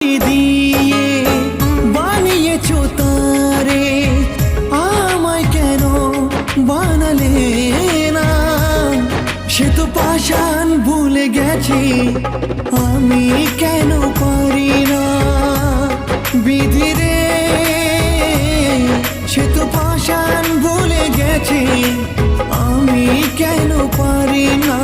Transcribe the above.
দিয়ে বানিয়েছো তারে, আমায় কেন বানালে না? সে তো পাষাণ ভুলে গেছি, আমি কেন পারি না? বিধি রে, সে তো পাষাণ ভুলে গেছি, আমি কেন পারি না?